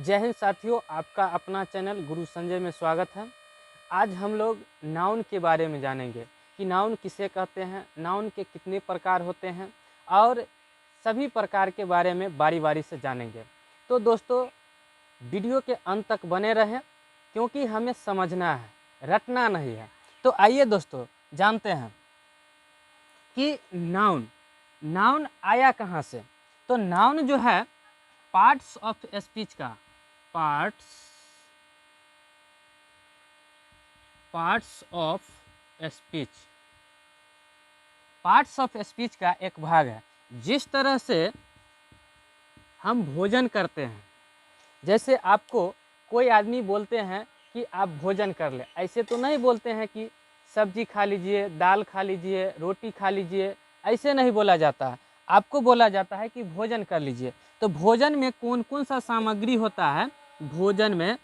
जय हिंद साथियों, आपका अपना चैनल गुरु संजय में स्वागत है। आज हम लोग नाउन के बारे में जानेंगे कि नाउन किसे कहते हैं, नाउन के कितने प्रकार होते हैं और सभी प्रकार के बारे में बारी बारी से जानेंगे। तो दोस्तों, वीडियो के अंत तक बने रहें क्योंकि हमें समझना है, रटना नहीं है। तो आइए दोस्तों जानते हैं कि नाउन आया कहाँ से। तो नाउन जो है पार्ट्स ऑफ स्पीच का पार्ट्स ऑफ स्पीच का एक भाग है। जिस तरह से हम भोजन करते हैं, जैसे आपको कोई आदमी बोलते हैं कि आप भोजन कर ले, ऐसे तो नहीं बोलते हैं कि सब्जी खा लीजिए, दाल खा लीजिए, रोटी खा लीजिए, ऐसे नहीं बोला जाता है। आपको बोला जाता है कि भोजन कर लीजिए। तो भोजन में कौन कौन सा सामग्री होता है? भोजन में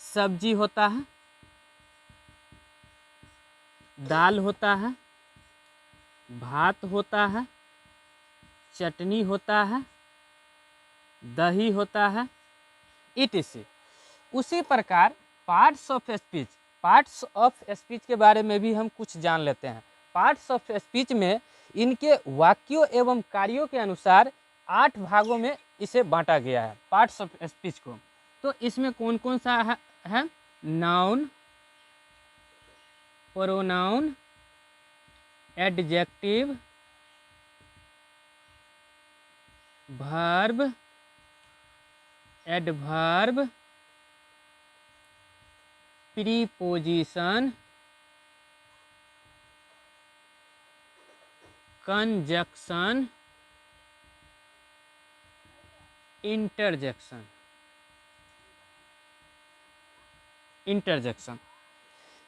सब्जी होता है, दाल होता है, भात होता है, चटनी होता है, दही होता है, etc। उसी प्रकार पार्ट्स ऑफ स्पीच के बारे में भी हम कुछ जान लेते हैं। पार्ट्स ऑफ स्पीच में इनके वाक्यों एवं कार्यों के अनुसार 8 भागों में इसे बांटा गया है, पार्ट्स ऑफ स्पीच को। तो इसमें कौन कौन सा है? Noun, pronoun, adjective, verb, adverb, preposition, conjunction, interjection.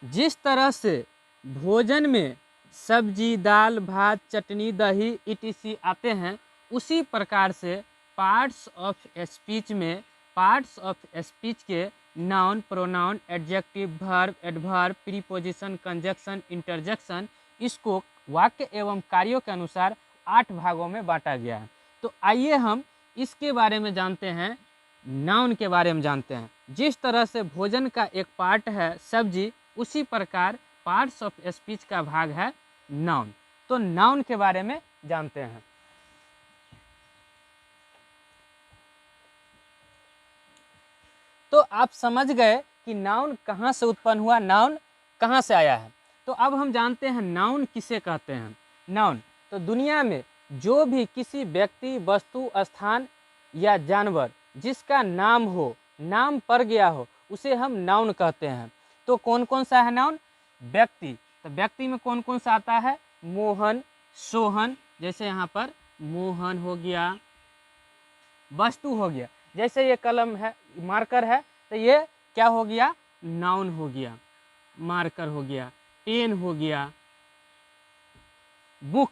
जिस तरह से भोजन में सब्जी, दाल, भात, चटनी, दही etc आते हैं, उसी प्रकार से पार्ट्स ऑफ स्पीच के noun, pronoun, adjective, verb, adverb, preposition, conjunction, interjection, इसको वाक्य एवं कार्यों के अनुसार 8 भागों में बांटा गया है। तो आइए हम इसके बारे में जानते हैं, नाउन के बारे में जानते हैं। जिस तरह से भोजन का एक पार्ट है सब्जी, उसी प्रकार पार्ट्स ऑफ स्पीच का भाग है नाउन। तो नाउन के बारे में जानते हैं। तो आप समझ गए कि नाउन कहाँ से उत्पन्न हुआ, नाउन कहाँ से आया है। तो अब हम जानते हैं नाउन किसे कहते हैं। नाउन तो दुनिया में जो भी किसी व्यक्ति, वस्तु, स्थान या जानवर जिसका नाम हो, नाम पड़ गया हो, उसे हम नाउन कहते हैं। तो कौन कौन सा है नाउन? व्यक्ति, तो व्यक्ति में कौन कौन सा आता है? मोहन, सोहन, जैसे यहाँ पर मोहन हो गया। वस्तु हो गया, जैसे ये कलम है, मार्कर है, तो ये क्या हो गया? नाउन हो गया, मार्कर हो गया। पेन हो गया। बुक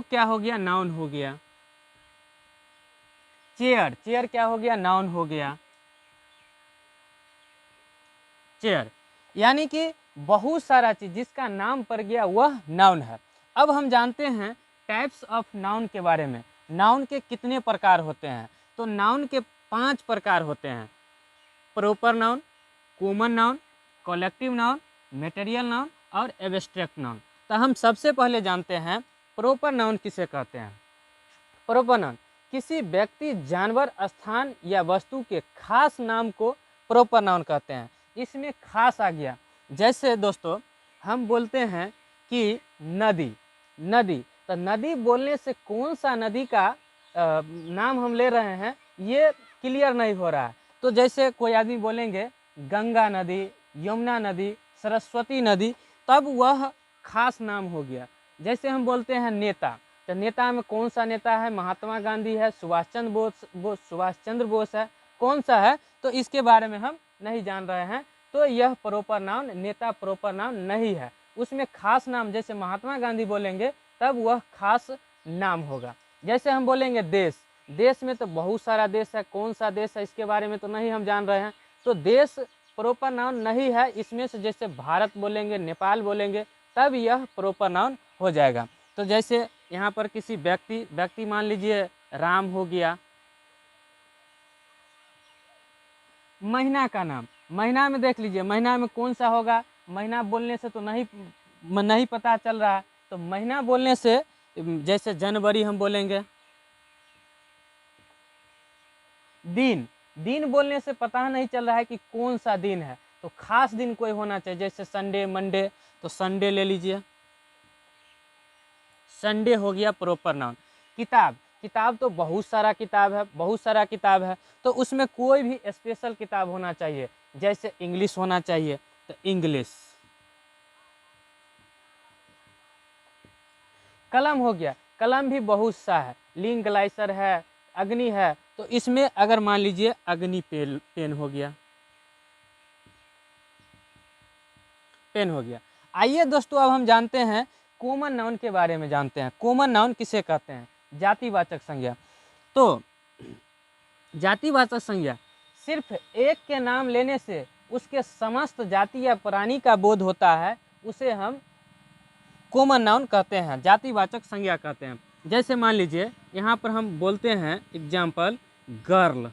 क्या हो गया? नाउन हो गया। चेयर क्या हो गया? नाउन हो गया। चेयर, यानी कि बहुत सारा चीज जिसका नाम पड़ गया वह नाउन है। अब हम जानते हैं टाइप्स ऑफ नाउन के बारे में। नाउन के कितने प्रकार होते हैं? तो नाउन के 5 प्रकार होते हैं। Proper noun, common noun, collective noun, material noun और एब्स्ट्रैक्ट नाउन। तो हम सबसे पहले जानते हैं प्रॉपर नाउन किसे कहते हैं। प्रॉपर नाउन किसी व्यक्ति, जानवर, स्थान या वस्तु के खास नाम को प्रॉपर नाउन कहते हैं। इसमें खास आ गया, जैसे दोस्तों हम बोलते हैं कि नदी, तो नदी बोलने से कौन सा नदी का नाम हम ले रहे हैं ये क्लियर नहीं हो रहा है। तो जैसे कोई आदमी बोलेंगे गंगा नदी, यमुना नदी, सरस्वती नदी, तब वह खास नाम हो गया। जैसे हम बोलते हैं नेता, तो नेता में कौन सा नेता है? महात्मा गांधी है, सुभाष चंद्र बोस है, कौन सा है? तो इसके बारे में हम नहीं जान रहे हैं। तो यह प्रॉपर नाउन, नेता प्रॉपर नाउन नहीं है। उसमें खास नाम, जैसे महात्मा गांधी बोलेंगे तब वह खास नाम होगा। जैसे हम बोलेंगे देश में तो बहुत सारा देश है, कौन सा देश है इसके बारे में तो नहीं हम जान रहे हैं। तो देश प्रॉपर नाउन नहीं है। इसमें से जैसे भारत बोलेंगे, नेपाल बोलेंगे, तब यह प्रॉपर नाउन हो जाएगा। तो जैसे यहाँ पर किसी व्यक्ति मान लीजिए राम हो गया, महीना का नाम, महीना में देख लीजिए महीना में कौन सा होगा, महीना बोलने से तो नहीं पता चल रहा है, तो महीना बोलने से जैसे जनवरी हम बोलेंगे। दिन, दिन बोलने से पता नहीं चल रहा है कि कौन सा दिन है, तो खास दिन कोई होना चाहिए, जैसे संडे मंडे, तो संडे ले लीजिए, संडे हो गया प्रॉपर नाउन। किताब, किताब तो बहुत सारा किताब है, बहुत सारा किताब है, तो उसमें कोई भी स्पेशल किताब होना चाहिए, जैसे इंग्लिश होना चाहिए तो इंग्लिश। कलम हो गया, कलम भी बहुत सा है, लिंक ग्लाइसर है, अग्नि है, तो इसमें अगर मान लीजिए अग्नि पेन हो गया, पेन हो गया। आइए दोस्तों अब हम जानते हैं कॉमन नाउन के बारे में जानते हैं। कॉमन नाउन किसे कहते हैं? जातिवाचक संज्ञा। तो जातिवाचक संज्ञा सिर्फ एक के नाम लेने से उसके समस्त जाति या प्राणी का बोध होता है, उसे हम कॉमन नाउन कहते हैं, जातिवाचक संज्ञा कहते हैं। जैसे मान लीजिए यहाँ पर हम बोलते हैं एग्जाम्पल गर्ल,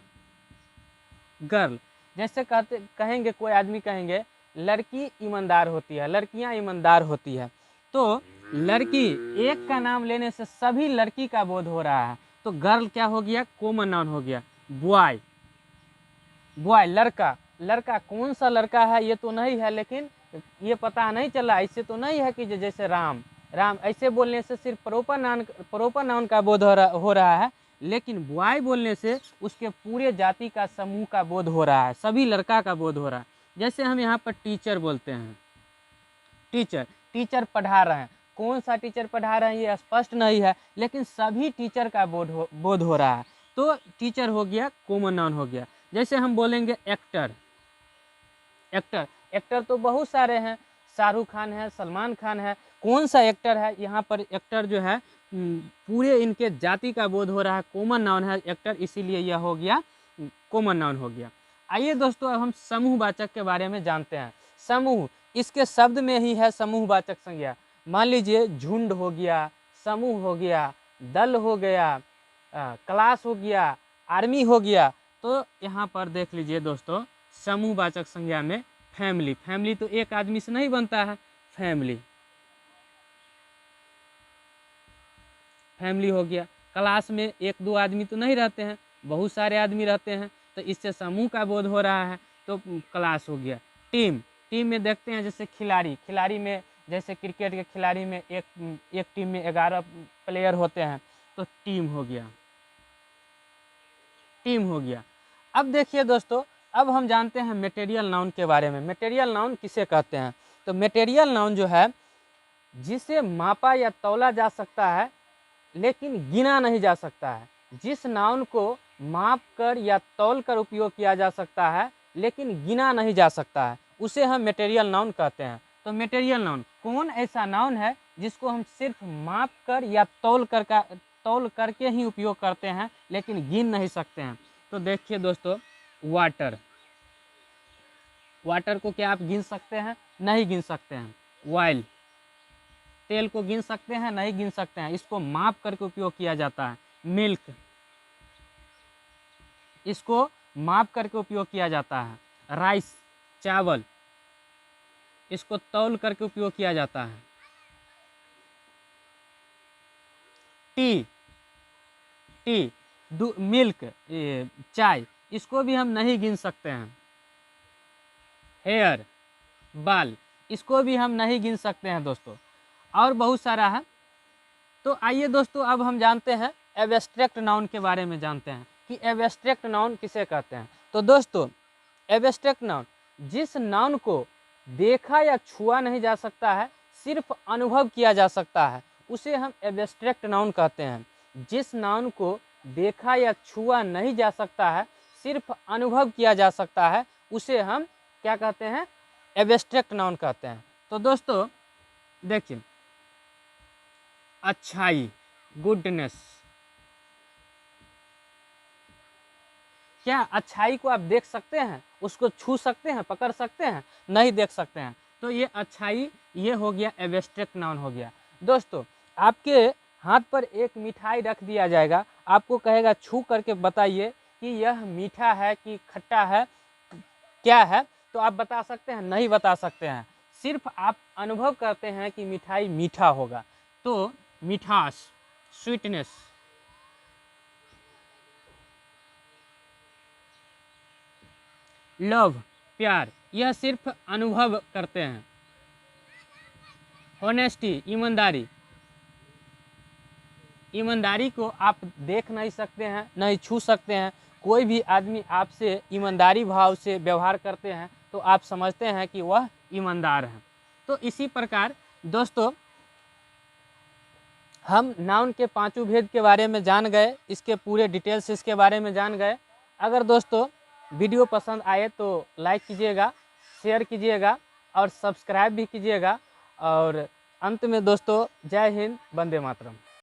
गर्ल, जैसे कहेंगे कोई आदमी कहेंगे लड़की ईमानदार होती है, लड़कियां ईमानदार होती है, तो लड़की एक का नाम लेने से सभी लड़की का बोध हो रहा है, तो गर्ल क्या हो गया? कॉमन नाउन हो गया। बॉय, बॉय लड़का, लड़का कौन सा लड़का है ये तो नहीं है, लेकिन ये पता नहीं चला, ऐसे तो नहीं है कि जैसे राम, राम ऐसे बोलने से सिर्फ प्रॉपर नाउन का बोध हो रहा है, लेकिन बॉय बोलने से उसके पूरे जाति का समूह का बोध हो रहा है, सभी लड़का का बोध हो रहा है। जैसे हम यहाँ पर टीचर बोलते हैं, टीचर, टीचर पढ़ा रहे हैं, कौन सा टीचर पढ़ा रहे हैं ये स्पष्ट नहीं है, लेकिन सभी टीचर का बोध हो रहा है, तो टीचर हो गया, कॉमन नाउन हो गया। जैसे हम बोलेंगे एक्टर, एक्टर, एक्टर तो बहुत सारे हैं, शाहरुख खान है, सलमान खान है, कौन सा एक्टर है? यहाँ पर एक्टर जो है पूरे इनके जाति का बोध हो रहा है, कॉमन नाउन है एक्टर, इसीलिए यह हो गया कॉमन नाउन हो गया। आइए दोस्तों अब हम समूहवाचक के बारे में जानते हैं। समूह, इसके शब्द में ही है समूहवाचक संज्ञा। मान लीजिए झुंड हो गया, समूह हो गया, दल हो गया, क्लास हो गया, आर्मी हो गया, तो यहाँ पर देख लीजिए दोस्तों समूहवाचक संज्ञा में फैमिली, फैमिली तो एक आदमी से नहीं बनता है, फैमिली, फैमिली हो गया। क्लास में एक दो आदमी तो नहीं रहते हैं, बहुत सारे आदमी रहते हैं, तो इससे समूह का बोध हो रहा है, तो क्लास हो गया। टीम, टीम में देखते हैं जैसे खिलाड़ी, खिलाड़ी में जैसे क्रिकेट के खिलाड़ी में एक टीम में 11 प्लेयर होते हैं, तो टीम हो गया, टीम हो गया। अब देखिए दोस्तों अब हम जानते हैं मटेरियल नाउन के बारे में। मटेरियल नाउन किसे कहते हैं? तो मटेरियल नाउन जो है जिसे मापा या तौला जा सकता है लेकिन गिना नहीं जा सकता है, जिस नाउन को माप कर या तौल कर उपयोग किया जा सकता है लेकिन गिना नहीं जा सकता है, उसे हम मटेरियल नाउन कहते हैं। तो मटेरियल नाउन कौन ऐसा नाउन है जिसको हम सिर्फ माप कर या तौल करके ही उपयोग करते हैं लेकिन गिन नहीं सकते हैं? तो देखिए दोस्तों वाटर, वाटर को क्या आप गिन सकते हैं? नहीं गिन सकते हैं। ऑयल, तेल को गिन सकते हैं? नहीं गिन सकते हैं, इसको माप करके उपयोग किया जाता है। मिल्क, इसको माप करके उपयोग किया जाता है। राइस, चावल, इसको तौल करके उपयोग किया जाता है। टी, टी, मिल्क, चाय, इसको भी हम नहीं गिन सकते हैं। हेयर, बाल, इसको भी हम नहीं गिन सकते हैं दोस्तों, और बहुत सारा है। तो आइए दोस्तों अब हम जानते हैं एब्स्ट्रैक्ट नाउन के बारे में जानते हैं कि एब्स्ट्रैक्ट नाउन किसे कहते हैं। तो दोस्तों एब्स्ट्रैक्ट नाउन जिस नाउन को देखा या छुआ नहीं जा सकता है, सिर्फ अनुभव किया जा सकता है, उसे हम एब्स्ट्रैक्ट नाउन कहते हैं। जिस नाउन को देखा या छुआ नहीं जा सकता है, सिर्फ अनुभव किया जा सकता है, उसे हम क्या कहते हैं? एब्स्ट्रैक्ट नाउन कहते हैं। तो दोस्तों देखिए अच्छाई, गुडनेस, क्या अच्छाई को आप देख सकते हैं? उसको छू सकते हैं, पकड़ सकते हैं? नहीं देख सकते हैं, तो ये अच्छाई ये हो गया एब्स्ट्रैक्ट नाउन हो गया। दोस्तों आपके हाथ पर एक मिठाई रख दिया जाएगा, आपको कहेगा छू करके बताइए कि यह मीठा है कि खट्टा है, क्या है, तो आप बता सकते हैं? नहीं बता सकते हैं। सिर्फ आप अनुभव करते हैं कि मिठाई मीठा होगा। तो मिठास, स्वीटनेस। लव, प्यार, यह सिर्फ अनुभव करते हैं। ऑनेस्टी, ईमानदारी, ईमानदारी को आप देख नहीं सकते हैं, नहीं छू सकते हैं। कोई भी आदमी आपसे ईमानदारी भाव से व्यवहार करते हैं तो आप समझते हैं कि वह ईमानदार हैं। तो इसी प्रकार दोस्तों हम नाउन के पांचों भेद के बारे में जान गए, इसके पूरे डिटेल्स इसके बारे में जान गए। अगर दोस्तों वीडियो पसंद आए तो लाइक कीजिएगा, शेयर कीजिएगा और सब्सक्राइब भी कीजिएगा। और अंत में दोस्तों जय हिंद, वंदे मातरम।